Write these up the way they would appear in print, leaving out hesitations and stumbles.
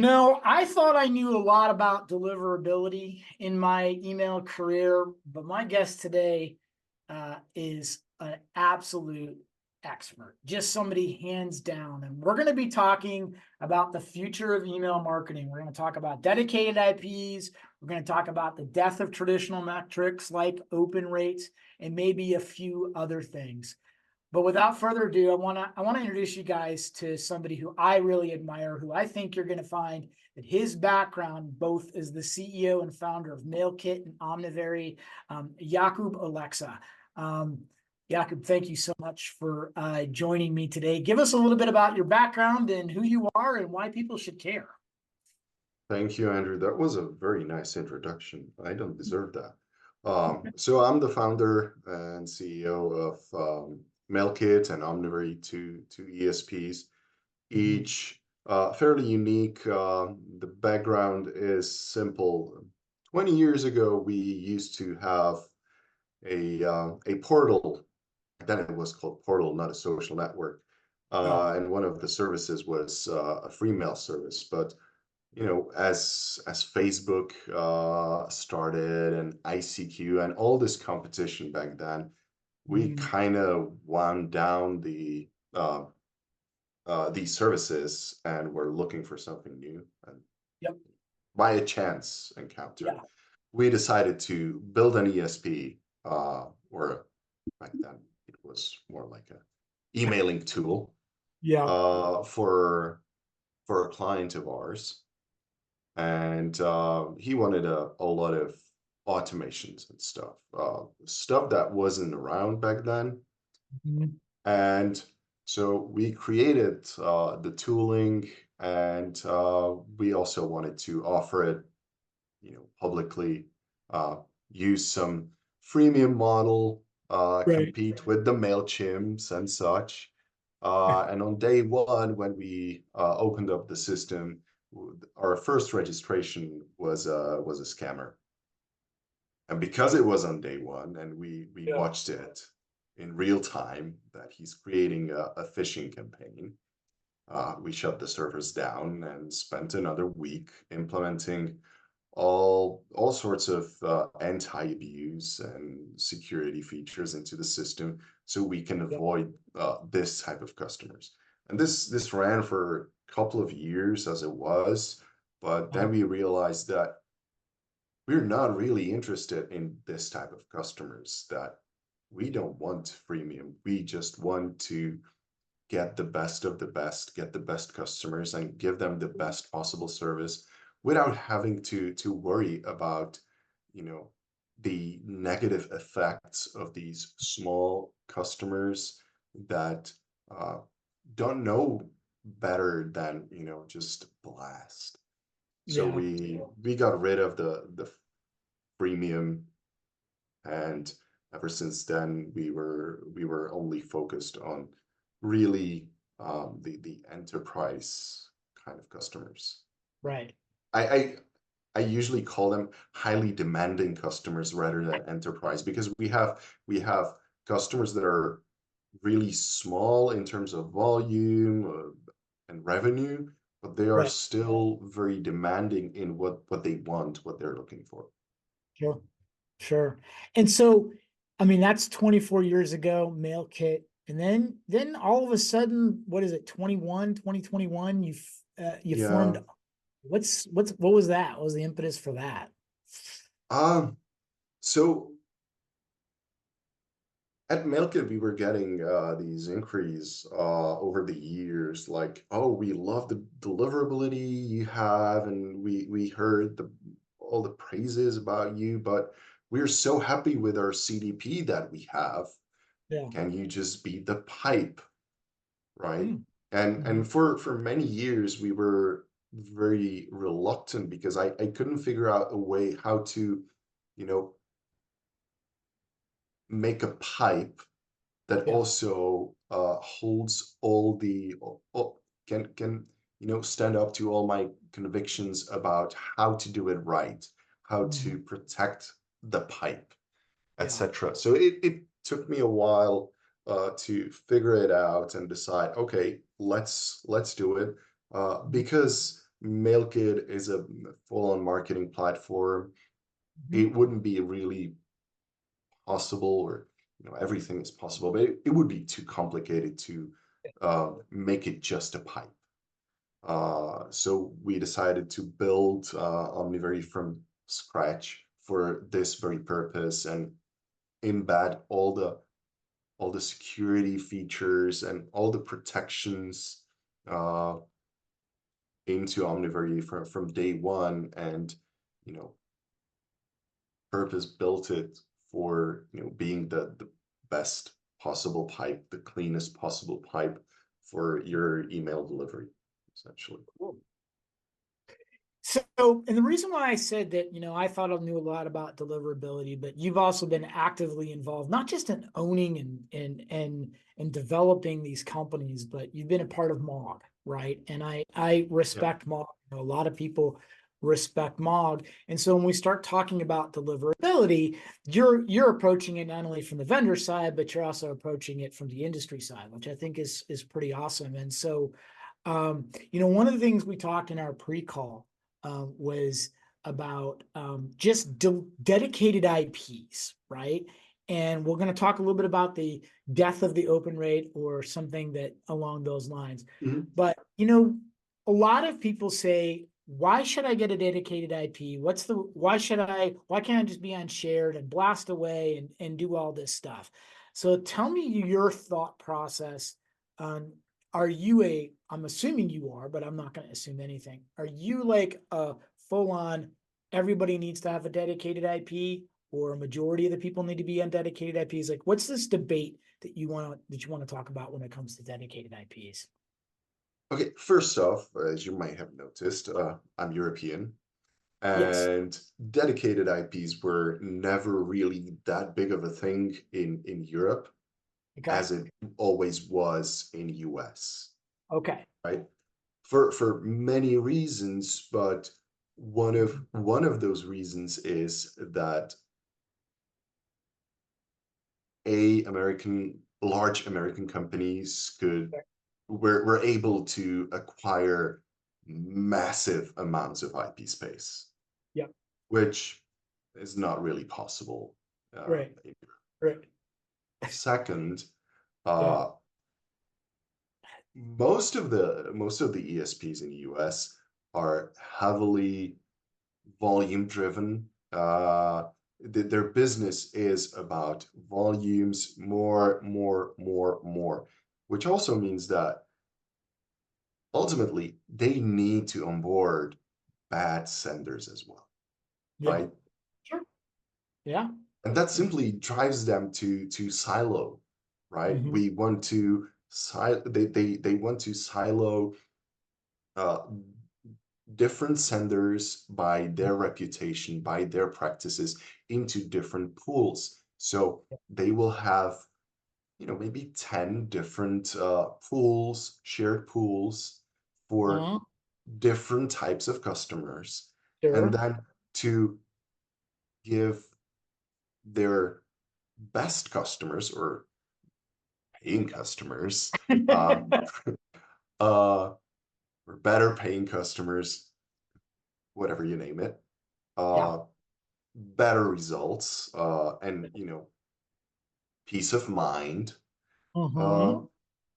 I thought I knew a lot about deliverability in my email career, but my guest today is an absolute expert, just somebody hands down. And we're going to be talking about the future of email marketing. We're going to talk about dedicated IPs. We're going to talk about the death of traditional metrics like open rates and maybe a few other things. But without further ado, I want to introduce you guys to somebody who I really admire, who I think you're going to find that his background, both as the CEO and founder of MailKit and Omnivery, Jakub Alexa. Jakub, thank you so much for joining me today. Give us a little bit about your background and who you are and why people should care. Thank you, Andrew. That was a very nice introduction. I don't deserve that. So I'm the founder and CEO of MailKit and Omnivery, two ESPs, each fairly unique. The background is simple. 20 years ago, we used to have a portal. Then it was called Portal, not a social network. And one of the services was a free mail service. But as Facebook started and ICQ and all this competition back then, we kind of wound down these services and were looking for something new. And by a chance encounter, we decided to build an ESP, or back then it was more like a emailing tool, for a client of ours. And he wanted a lot of automations and stuff that wasn't around back then. And so we created the tooling, and we also wanted to offer it, publicly, use some freemium model, compete with the MailChimps and such. And on day one, when we opened up the system, our first registration was a scammer. And because it was on day one and we watched it in real time that he's creating a phishing campaign, we shut the servers down and spent another week implementing all sorts of anti-abuse and security features into the system so we can avoid this type of customers. And this ran for a couple of years as it was, but then we realized that we're not really interested in this type of customers, that we don't want freemium. We just want to get the best of the best, get the best customers and give them the best possible service without having to worry about, the negative effects of these small customers that don't know better than, just blast. So we got rid of the freemium, and ever since then we were only focused on really the enterprise kind of customers. Right. I usually call them highly demanding customers rather than enterprise, because we have customers that are really small in terms of volume and revenue, but they are still very demanding in what they want, what they're looking for. Sure. And so, that's 24 years ago, MailKit. And then all of a sudden, what is it, 2021, you formed. What was that? What was the impetus for that? So at MailKit, we were getting these inquiries over the years, like, oh, we love the deliverability you have, and we heard all the praises about you, but we're so happy with our CDP that we have. Can you just be the pipe, right? And for many years, we were very reluctant because I couldn't figure out a way how to, make a pipe that also holds all the can stand up to all my convictions about how to do it right, how to protect the pipe, etc. So it took me a while to figure it out and decide, okay, let's do it, because MailKit is a full-on marketing platform. Mhm. It wouldn't be really possible, or everything is possible, but it would be too complicated to make it just a pipe. So we decided to build Omnivery from scratch for this very purpose, and embed all the security features and all the protections uh, into Omnivery from day one, and you know purpose built it for being the best possible pipe, the cleanest possible pipe for your email delivery, essentially. Cool. So, and the reason why I said that, I thought I knew a lot about deliverability, but you've also been actively involved, not just in owning and developing these companies, but you've been a part of MOG, right? And I Yeah. respect MOG. A lot of people respect MOG. And so when we start talking about deliverability, you're approaching it not only from the vendor side, but you're also approaching it from the industry side, which I think is pretty awesome. And so, one of the things we talked in our pre-call was about just dedicated IPs, right? And we're going to talk a little bit about the death of the open rate or something that along those lines. Mhm. But, a lot of people say, why should I get a dedicated IP? Why can't I just be on shared and blast away and do all this stuff? So tell me your thought process on, I'm assuming you are, but I'm not going to assume anything. Are you like a full on, everybody needs to have a dedicated IP, or a majority of the people need to be on dedicated IPs? Like, what's this debate that you want to talk about when it comes to dedicated IPs? Okay, first off, as you might have noticed, I'm European, Yes. and dedicated IPs were never really that big of a thing in Europe Okay. as it always was in US, Okay. right? For many reasons, but one of those reasons is that large American companies were able to acquire massive amounts of IP space, Yep. which is not really possible. Right. In Right. Second, Yeah. uh, most of the ESPs in the US are heavily volume driven. Their business is about volumes, more, which also means that ultimately they need to onboard bad senders as well, Yeah. right? Sure. Yeah. And that simply drives them to silo, right? Mm-hmm. We want to they want to silo uh, different senders by their reputation, by their practices into different pools. So they will have, maybe 10 different pools, shared pools for Uh-huh. different types of customers. And Sure. then to give their best customers, or paying customers, um, uh, or better paying customers, whatever you name it, Yeah. uh, better results, and peace of mind. uh, Mm-hmm.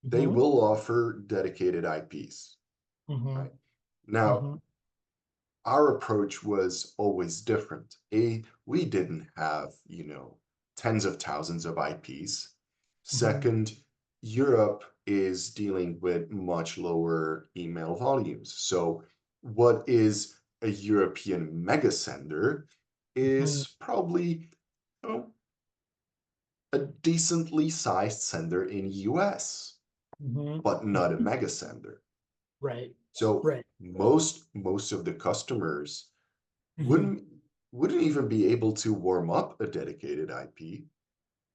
they Mm-hmm. will offer dedicated IPs, Mm-hmm. right? Now, Mm-hmm. our approach was always different. We didn't have, tens of thousands of IPs. Mm-hmm. Second, Europe is dealing with much lower email volumes. So what is a European mega sender Mm-hmm. is probably, you know, a decently sized sender in US, Mm-hmm. but not a mega sender. Right. So Right. most of the customers Mm-hmm. wouldn't wouldn't even be able to warm up a dedicated IP.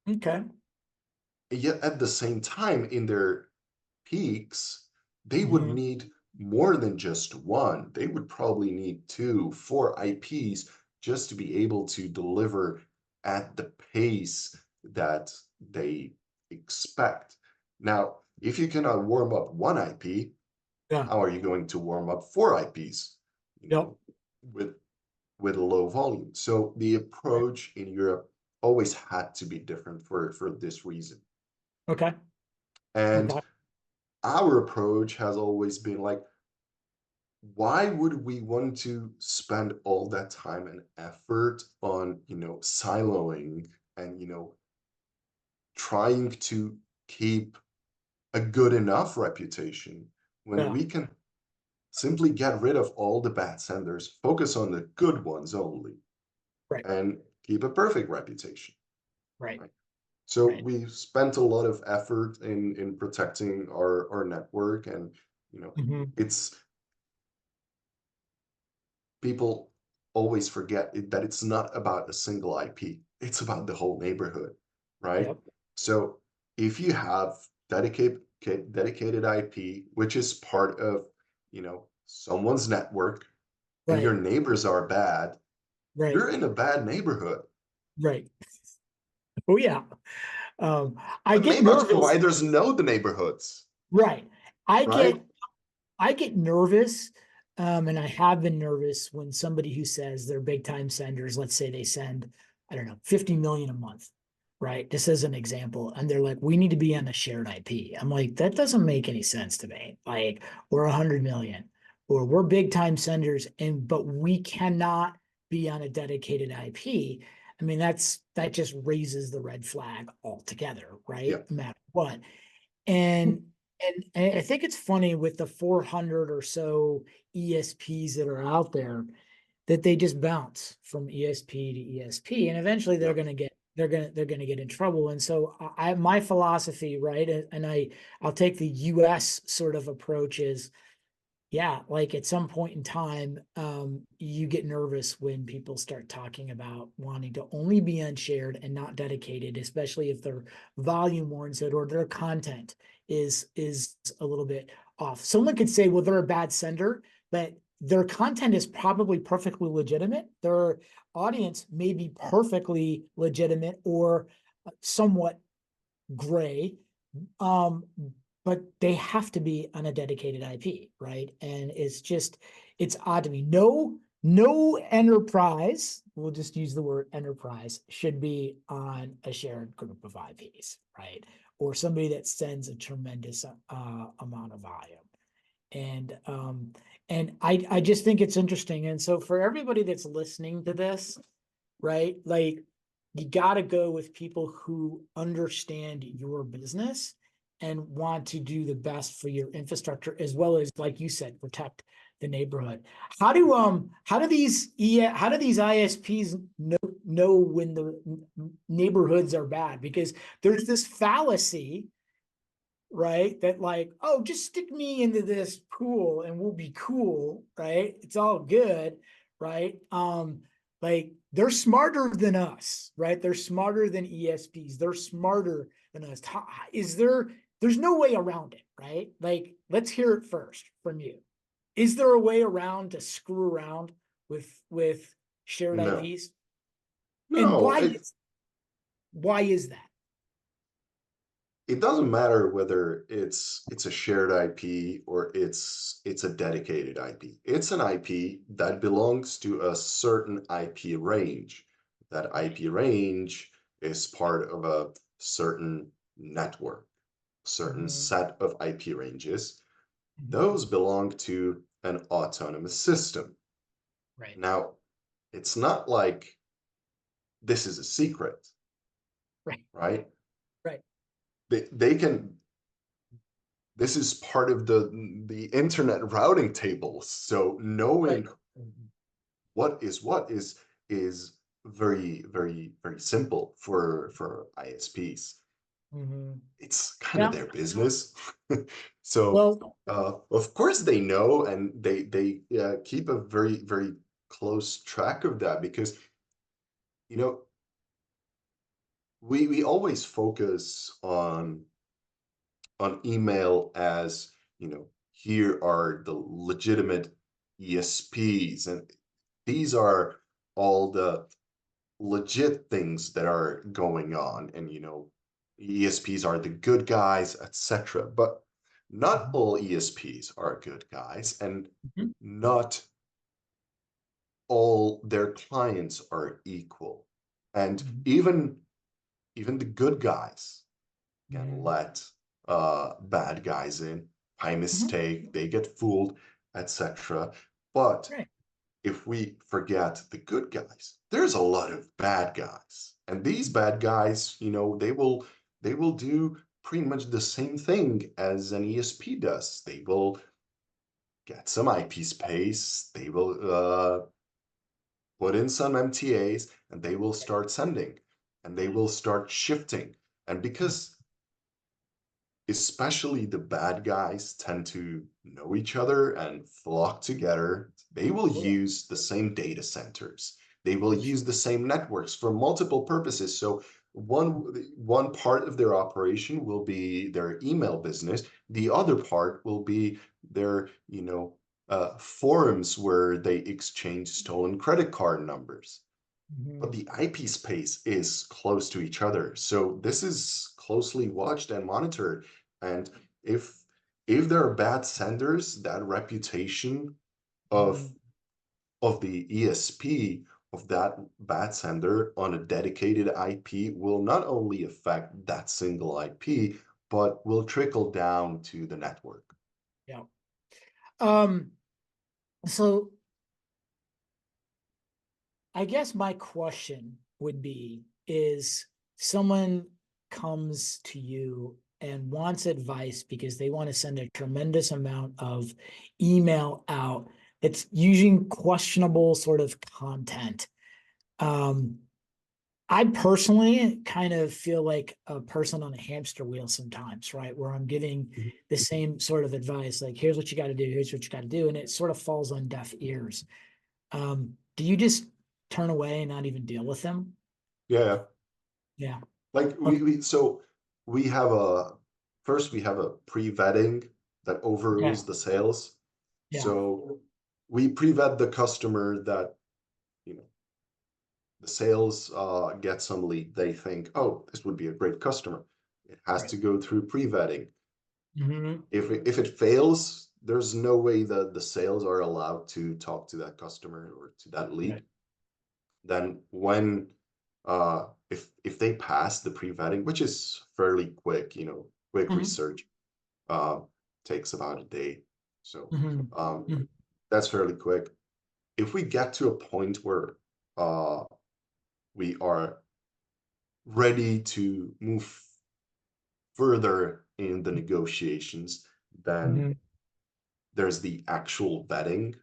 Okay. Yet at the same time, in their peaks, they would Mm-hmm. need more than just one. They would probably need two, four IPs just to be able to deliver at the pace that they expect. Now, if you cannot warm up one IP, Yeah. How are you going to warm up 4 IPs, you Yep. know, with with a low volume? So the Right. approach in Europe always had to be different for this reason. Okay. And Okay. our approach has always been like, why would we want to spend all that time and effort on, siloing and, trying to keep a good enough reputation when Yeah. we can simply get rid of all the bad senders, focus on the good ones only, Right. and keep a perfect reputation, Right. right? So Right. we spent a lot of effort in protecting our network, and Hmm. it's people always forget that it's not about a single IP. It's about the whole neighborhood, right? Yep. So if you have dedicated IP, which is part of, someone's network, and your Right. neighbors are bad, Right. you're in a bad neighborhood. Right. Oh yeah. Um, I But get mailbox nervous. providers know the neighborhoods, Right. I right? get I get nervous, and I have been nervous when somebody who says they're big time senders, let's say they send, I don't know, 50 million a month, right? Just as an example. And they're like, we need to be on a shared IP. I'm like, that doesn't make any sense to me. Like, we're 100 million, or we're big time senders, but we cannot be on a dedicated IP. I mean, that just raises the red flag altogether, right? Yeah. No matter what. And and I think it's funny with the 400 or so ESPs that are out there that they just bounce from ESP to ESP, and eventually Yeah. they're gonna get in trouble. And so my philosophy, right, and I'll take the US sort of approach is, yeah, like at some point in time, you get nervous when people start talking about wanting to only be unshared and not dedicated, especially if their volume warrants it or their content is a little bit off. Someone could say, well, they're a bad sender, but their content is probably perfectly legitimate. Their audience may be perfectly legitimate or somewhat gray, um, but they have to be on a dedicated IP, right? And it's odd to me. No enterprise, we'll just use the word enterprise, should be on a shared group of IPs, right? Or somebody that sends a tremendous amount of volume. And I just think it's interesting. And so for everybody that's listening to this, right? Like, you got to go with people who understand your business and want to do the best for your infrastructure, as well as, like you said, protect the neighborhood. How do these ISPs know when the neighborhoods are bad? Because there's this fallacy, right? That like, oh, just stick me into this pool and we'll be cool, right? It's all good, right? Like, they're smarter than us, right? They're smarter than ESPs. They're smarter than us. There's no way around it, right? Like, let's hear it first from you. Is there a way around to screw around with shared No, IPs? And no, why is that? it doesn't matter whether it's a shared IP or it's a dedicated IP. It's an IP that belongs to a certain IP range. That IP range is part of a certain network, certain Mm-hmm. set of IP ranges. Mm-hmm. Those belong to an autonomous system. Right. Now, it's not like this is a secret, Right. right? Right. They can this is part of the internet routing tables. So Right. knowing what is very, very, very simple for ISPs. Mm-hmm. It's kind of Yeah. their business. So Well, of course they know, and they keep a very, very close track of that, because you know we always focus on email as, here are the legitimate ESPs, and these are all the legit things that are going on, and ESPs are the good guys, etc. But not all ESPs are good guys, and Mhm. not all their clients are equal. And Mhm. even the good guys can Mhm. let bad guys in by Mhm. mistake, they get fooled, etc. But Right. if we forget the good guys, there's a lot of bad guys. And these bad guys, they will do pretty much the same thing as an ESP does. They will get some IP space, they will put in some MTAs, and they will start sending, and they will start shifting. And because especially the bad guys tend to know each other and flock together, they will Absolutely. use the same data centers. They will For sure. use the same networks for multiple purposes. So one part of their operation will be their email business. The other part will be their, forums where they exchange stolen credit card numbers, but Mhm. the IP space is close to each other. So this is closely watched and monitored. And if if there are bad senders, that reputation of Mhm. of the ESP of that bad sender on a dedicated IP will not only affect that single IP, but will trickle down to the network. Yeah. Um, so I guess my question would be, is someone comes to you and wants advice because they want to send a tremendous amount of email out that's using questionable sort of content. Um, I personally kind of feel like a person on a hamster wheel sometimes, right? Where I'm giving Mhm. the same sort of advice, like, here's what you got to do, here's what you got to do. And it sort of falls on deaf ears. Do you just turn away and not even deal with them? Yeah. Yeah. Like Okay. we have a first we have a pre-vetting that Yeah. overrules the sales. Yeah. So we pre-vet the customer that, you know, the sales get some lead. They think, oh, this would be a great customer. It has Right. to go through pre-vetting. Hmm. If it fails, there's no way that the sales are allowed to talk to that customer or to that lead. Right. Then when if they pass the pre-vetting, which is fairly quick, quick Hmm. research, uh, takes about a day. So Hmm. um, Hmm. that's fairly quick. If we get to a point where uh, we are ready to move further in the negotiations, then Hmm. there's the actual vetting.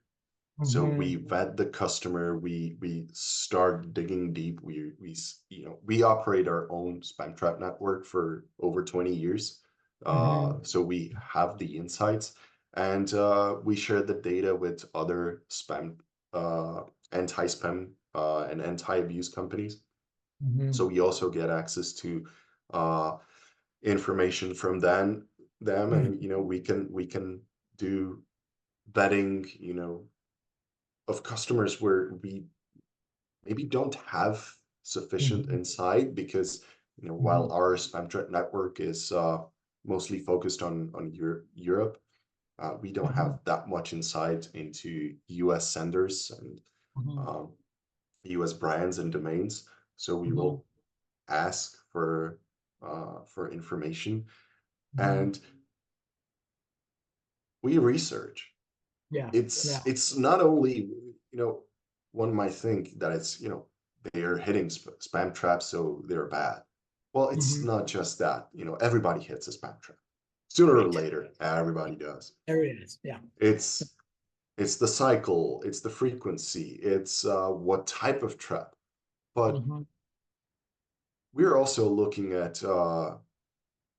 So we Hmm. vet the customer, we start digging deep. We operate our own spam trap network for over 20 years. Hmm. So we have the insights, and we share the data with other spam uh, anti-spam and anti-abuse companies. So Hmm. we also get access to uh, information from them, Hmm. and we can do vetting, of customers where we maybe don't have sufficient Hmm. insight because, while Hmm. our spam threat network is mostly focused on Europe, we don't Hmm. have that much insight into US senders and Hmm. um, US brands and domains. So we Hmm. will ask for information, Hmm. and we research. Yeah. Yeah. It's not only, one might think that it's, they're hitting spam traps, so they're bad. Well, it's Hmm. not just that. Everybody hits a spam trap sooner or Right. later. Everybody does. There it is. Yeah. It's the cycle, it's the frequency, it's what type of trap. But Hmm. we're also looking at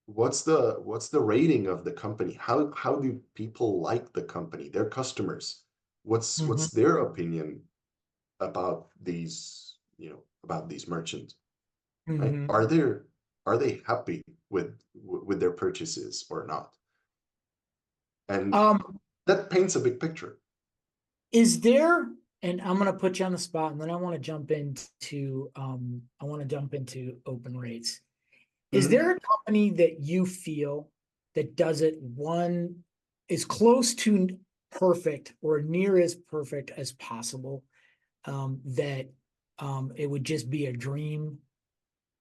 what's the rating of the company? How do people like the company, their customers? What's Hmm. their opinion about these merchants, right? Hmm. Are they happy with their purchases or not? And Um, that paints a big picture. is there, and I'm gonna put you on the spot, and then I want to jump into open rates. Is Mhm. there a company that you feel that does it one as close to perfect or near as perfect as possible, that it would just be a dream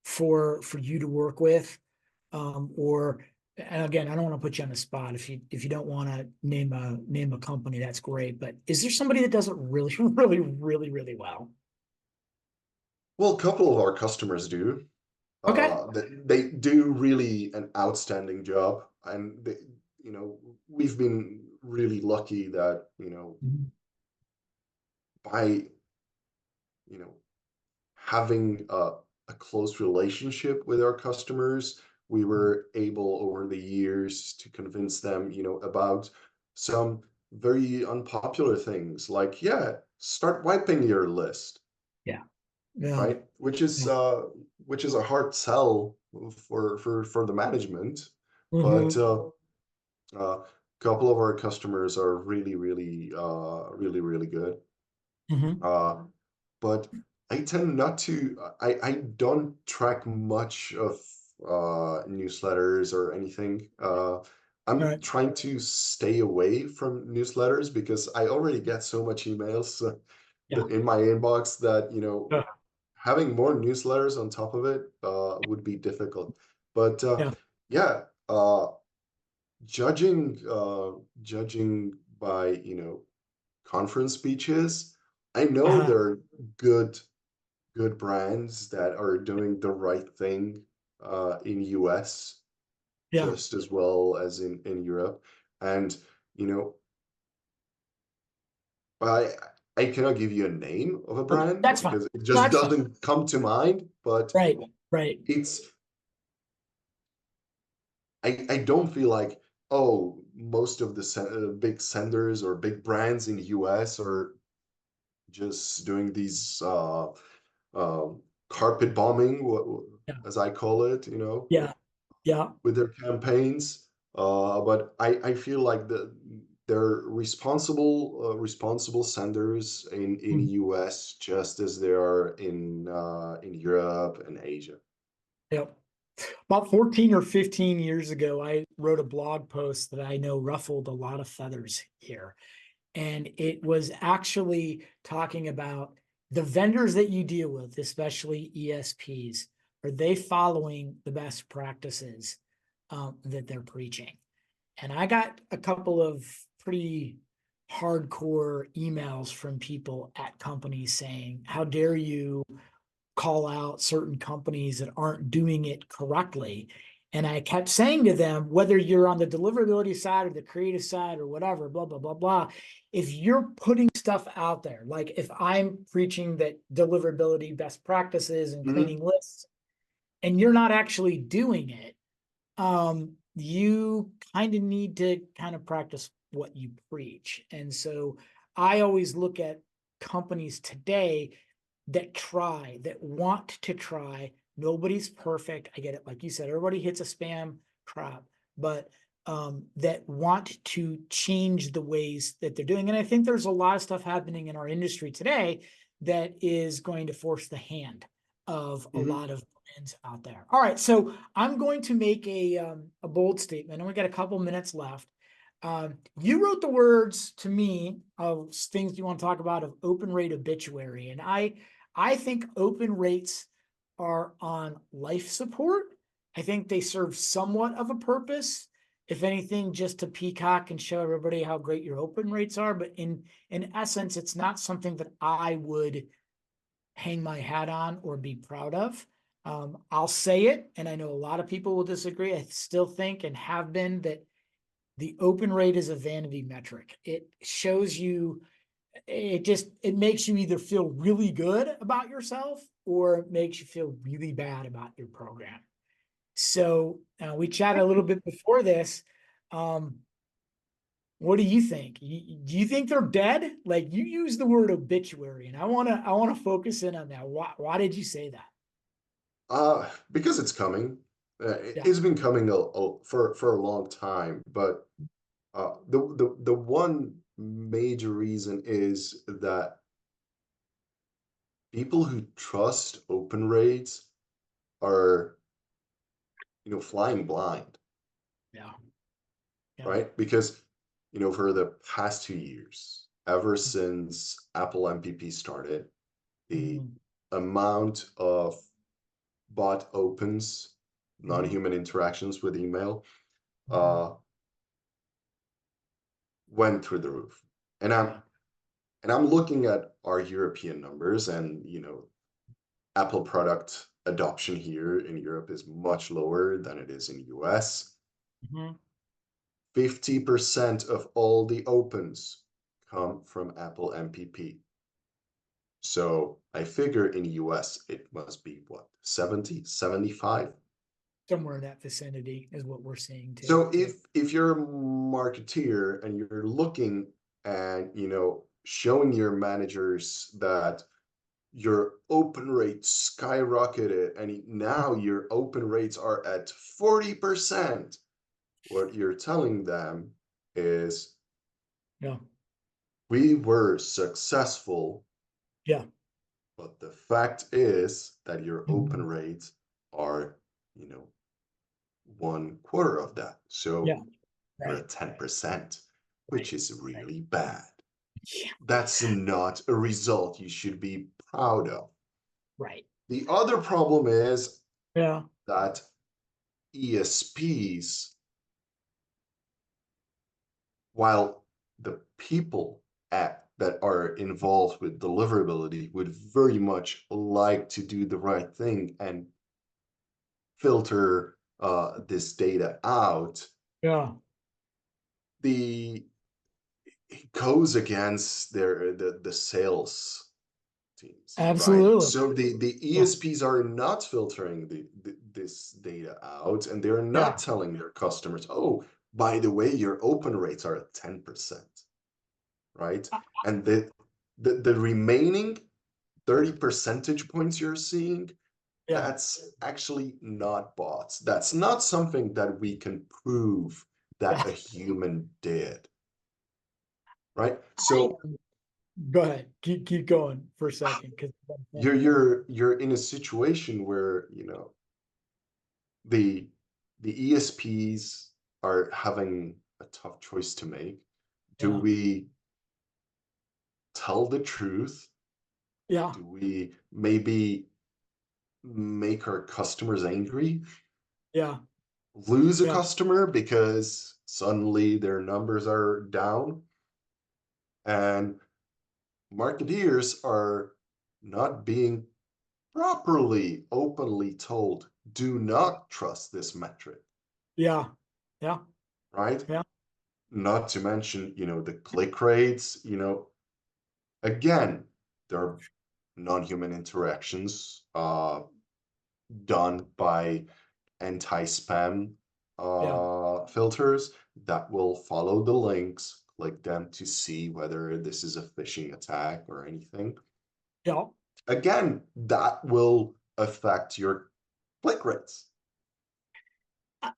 for you to work with, or and again, I don't want to put you on the spot. If you don't want to name a company, that's great. But is there somebody that does it really, really, really, really well? Well, a couple of our customers do. Okay. They do really an outstanding job, and we've been really lucky that Mhm. by having a close relationship with our customers, we were able over the years to convince them, about some very unpopular things like, yeah, start wiping your list, Yeah. Yeah. right? Which is a hard sell for the management, but Mm-hmm. a couple of our customers are really, really good. Mm-hmm. Uh, but I tend not to. I don't track much of newsletters or anything. All I'm right. trying to stay away from newsletters because I already get so much emails Yeah. in my inbox that Yeah. having more newsletters on top of it would be difficult. But Yeah. yeah, judging by conference speeches, I know Uh-huh. there are good brands that are doing the right thing in US Yeah. just as well as in Europe. And you know, I I cannot give you a name of a Okay. brand That's fine. because it No, just that's fine. doesn't come to mind, but Right. Right. it's I don't feel like, oh, most of the big senders or big brands in the US are just doing these carpet bombing, Yeah. as I call it, Yeah. Yeah. with their campaigns. But I feel like they're responsible senders in Mhm. US just as they are in Europe and Asia. Yep. About 14 or 15 years ago, I wrote a blog post that I know ruffled a lot of feathers here. And it was actually talking about the vendors that you deal with, especially ESPs. Are they following the best practices that they're preaching? And I got a couple of pretty hardcore emails from people at companies saying, how dare you call out certain companies that aren't doing it correctly. And I kept saying to them, whether you're on the deliverability side or the creative side or whatever, blah, blah, blah, blah, if you're putting stuff out there, like if I'm preaching that deliverability best practices and Mhm. cleaning lists, and you're not actually doing it, you kind of need to kind of practice what you preach. And so I always look at companies today that want to try. Nobody's perfect. I get it. Like you said, everybody hits a spam trap, but that want to change the ways that they're doing. And I think there's a lot of stuff happening in our industry today that is going to force the hand of a Mhm. lot of brands out there. All right, so I'm going to make a bold statement, and we got a couple minutes left. You wrote the words to me of things you want to talk about of open rate obituary, and I think open rates are on life support. I think they serve somewhat of a purpose, if anything, just to peacock and show everybody how great your open rates are. But in essence, it's not something that I would hang my hat on or be proud of. I'll say it, and I know a lot of people will disagree. I still think and have been that the open rate is a vanity metric. It shows you, it makes you either feel really good about yourself or it makes you feel really bad about your program. So we chatted a little bit before this. Um, what do you think? Do you think they're dead? Like you use the word obituary, and I want to focus in on that. Why did you say that? Because it's coming. Yeah, It's been coming for a long time, but the one major reason is that people who trust open rates are flying blind. yeah, Yeah. right? Because, for the past 2 years, ever since Apple MPP started, the Mhm. amount of bot opens, Mhm. non-human interactions with email, Mhm. uh, went through the roof. And I'm Yeah. and I'm looking at our European numbers, and Apple product adoption here in Europe is much lower than it is in US. Mhm. 50% of all the opens come from Apple MPP. So I figure in US it must be what, 70, 75? Somewhere in that vicinity is what we're seeing too. So if you're a marketeer and you're looking and showing your managers that your open rate skyrocketed and now your open rates are at 40%, what you're telling them is Yeah. we were successful, Yeah. but the fact is that your open Mhm. rates are, you know, 1/4 of that. Yeah. So you're Right. at 10%, which Right. is Right. really bad. Yeah. That's not a result you should be proud of. Right. The other problem is Yeah. that ESPs, while the people that are involved with deliverability would very much like to do the right thing and filter this data out, Yeah. the it goes against the sales teams, right? Absolutely. So the Yeah. ESPs are not filtering this data out, and they're not Yeah. telling their customers, oh, by the way, your open rates are at 10%, right? Uh, And the remaining 30 percentage points you're seeing, Yeah. that's actually not bots. That's not something that we can prove Yeah. that a human did, right? I, So go ahead. Keep going for a second because you're in a situation where the ESPs are having a tough choice to make. Do yeah. we tell the truth? Yeah. Do we maybe make our customers angry, Yeah. lose a Yeah. customer because suddenly their numbers are down, and marketeers are not being properly openly told, do not trust this metric, Yeah. Yeah. right? Yeah. Not to mention, the click rates, again, there are non-human interactions done by anti-spam Yeah. filters that will follow the links, click them to see whether this is a phishing attack or anything. Yeah. Again, that will affect your click rates. I,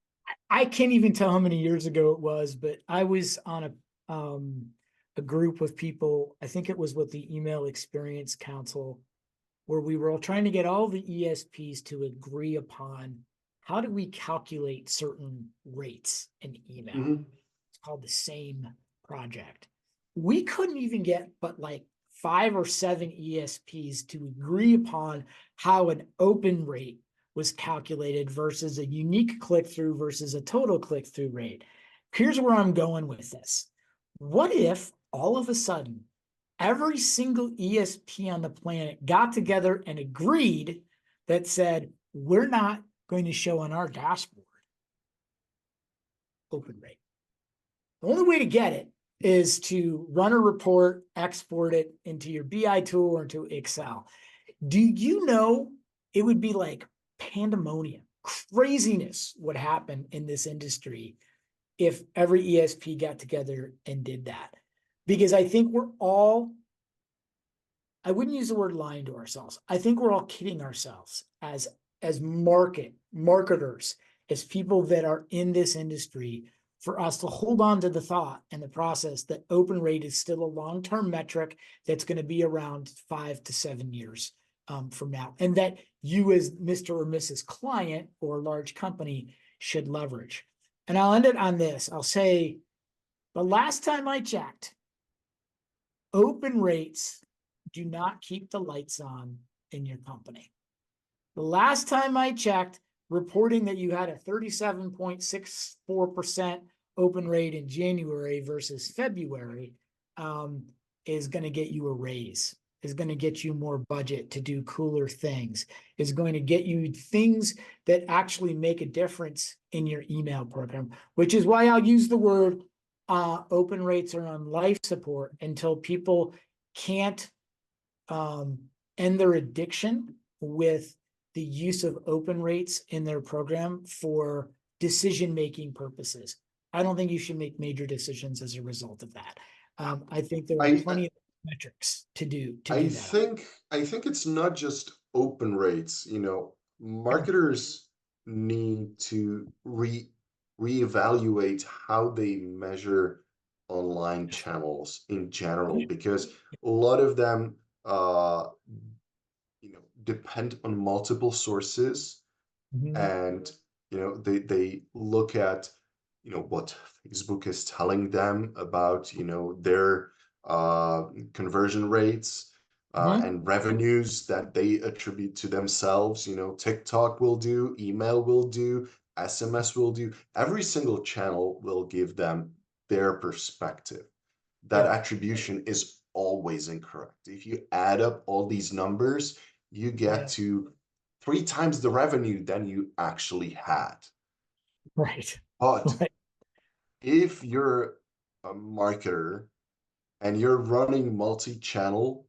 I can't even tell how many years ago it was, but I was on a group of people. I think it was with the Email Experience Council, where we were all trying to get all the ESPs to agree upon how do we calculate certain rates in email. Mhm. It's called the same project. We couldn't even get but like 5 or 7 ESPs to agree upon how an open rate was calculated versus a unique click through versus a total click through rate. Here's where I'm going with this. What if all of a sudden every single ESP on the planet got together and agreed that said, we're not going to show on our dashboard open rate? The only way to get it is to run a report, export it into your BI tool or into Excel. Do you know it would be like pandemonium, craziness would happen in this industry if every ESP got together and did that? Because I think we're all, I wouldn't use the word lying to ourselves. I think we're all kidding ourselves as marketers, as people that are in this industry, for us to hold on to the thought and the process that open rate is still a long-term metric that's going to be around 5 to 7 years from now, and that you as Mr. or Mrs. Client or large company should leverage. And I'll end it on this. I'll say the last time I checked, open rates do not keep the lights on in your company. The last time I checked, reporting that you had a 37.64% open rate in January versus February is going to get you a raise, is going to get you more budget to do cooler things, is going to get you things that actually make a difference in your email program, which is why I'll use the word open rates are on life support until people can't end their addiction with the use of open rates in their program for decision-making purposes. I don't think you should make major decisions as a result of that. I think there are I plenty of metrics to do I that. think it's not just open rates, marketers need to reevaluate how they measure online channels in general, because a lot of them depend on multiple sources, Mhm. and they look at what Facebook is telling them about their conversion rates Mhm. and revenues that they attribute to themselves. TikTok will do, email will do, SMS will do. Every single channel will give them their perspective. That Yep. attribution is always incorrect. If you add up all these numbers, you get Yeah. to 3 times the revenue than you actually had. Right. But Right. if you're a marketer and you're running multi-channel,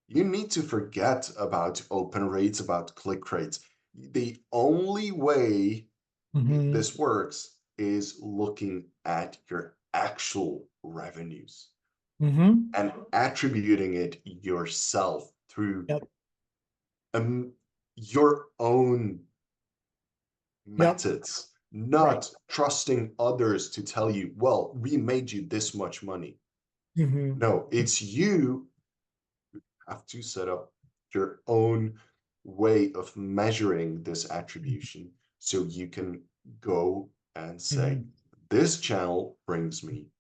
you need to forget about open rates, about click rates. The only way Mhm. this works is looking at your actual revenues Mhm. and attributing it yourself through Yep. um, your own Yep. methods, Right. not trusting others to tell you, well, we made you this much money. Mhm. No, it's you have to set up your own way of measuring this attribution so you can go and say, Mhm. this channel brings me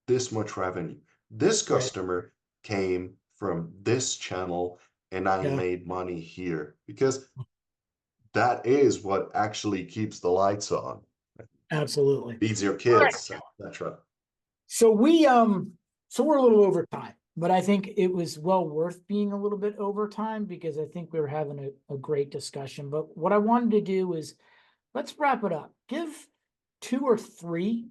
this much revenue. This Right. customer came from this channel and I Yeah. made money here, because that is what actually keeps the lights on, Absolutely. feeds your All right. kids, etc. So so we're a little over time, but I think it was well worth being a little bit over time because I think we were having a great discussion. But what I wanted to do is let's wrap it up. Give 2 or 3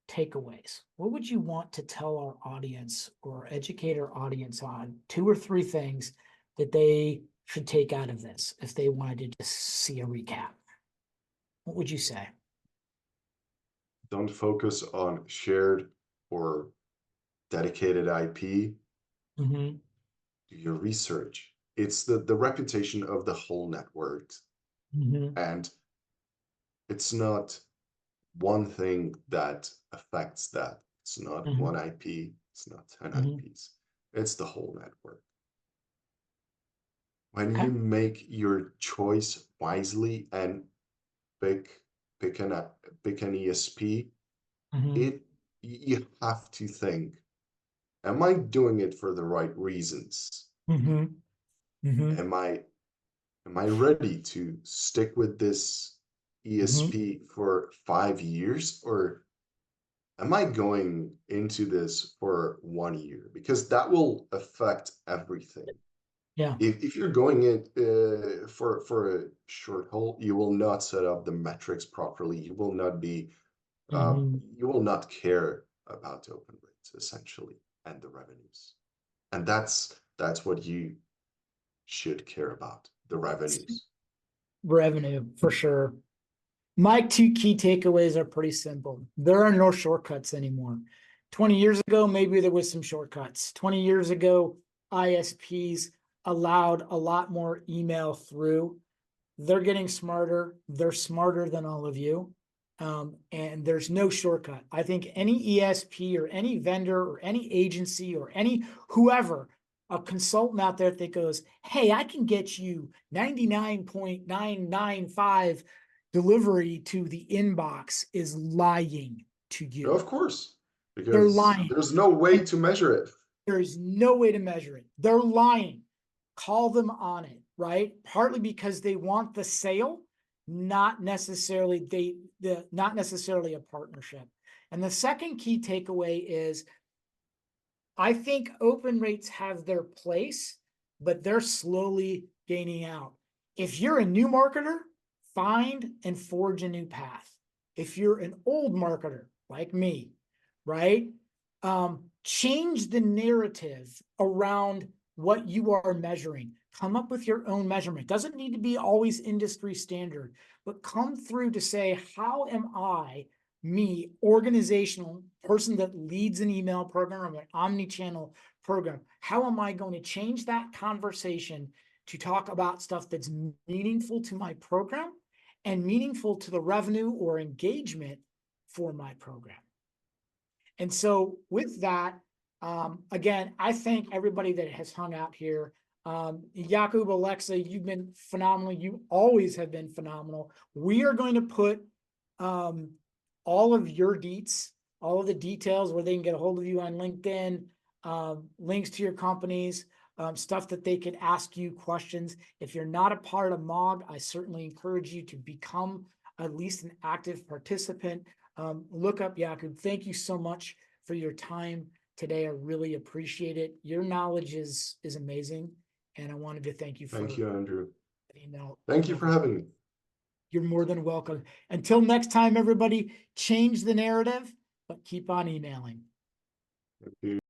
takeaways. What would you want to tell our audience or educate our audience on 2 or 3 things that they should take out of this if they wanted to just see a recap? What would you say? Don't focus on shared or dedicated IP. Mm-hmm. Do your research. It's the reputation of the whole network. Mm-hmm. And it's not one thing that affects that. It's not Mm-hmm. one IP, it's not 10 Mm-hmm. IPs. It's the whole network. When Okay. you make your choice wisely and pick pick an pick an ESP, Mm-hmm. it you have to think, am I doing it for the right reasons? Mm-hmm. Mm-hmm. Am I ready to stick with this Mm-hmm. ESP for 5 years, or am I going into this for 1 year? Because that will affect everything. Yeah. If you're going in for a short haul, you will not set up the metrics properly. Uh, Mm-hmm. you will not care about open rates essentially and the revenues. And that's what you should care about, the revenues. Revenue for sure. My 2 key takeaways are pretty simple. There are no shortcuts anymore. 20 years ago, maybe there was some shortcuts. 20 years ago, ISPs allowed a lot more email through. They're getting smarter. They're smarter than all of you. And there's no shortcut. I think any ESP or any vendor or any agency or any whoever, a consultant out there that goes, hey, I can get you 99.995 delivery to the inbox is lying to you. Of course, They're because lying. there's no way And to measure it. there is no way to measure it. They're lying. Call them on it, right? Partly because they want the sale, not necessarily not necessarily a partnership. And the second key takeaway is I think open rates have their place, but they're slowly gaining out. If you're a new marketer, find and forge a new path. If you're an old marketer like me, right? Change the narrative around what you are measuring. Come up with your own measurement. Doesn't need to be always industry standard, but come through to say, how am I, me, organizational person that leads an email program or an omni-channel program, how am I going to change that conversation to talk about stuff that's meaningful to my program and meaningful to the revenue or engagement for my program? And so with that, again, I thank everybody that has hung out here. Jakub, Alexa, you've been phenomenal. You always have been phenomenal. We are going to put all of your deets, all of the details where they can get a hold of you on LinkedIn, links to your companies, stuff that they could ask you questions. If you're not a part of MOG, I certainly encourage you to become at least an active participant. Look up Jakub. Thank you so much for your time today. I really appreciate it. Your knowledge is amazing. And I wanted to thank you for Thank you, Andrew. email. Thank you for having me. You're more than welcome. Until next time, everybody, change the narrative, but keep on emailing. Thank you.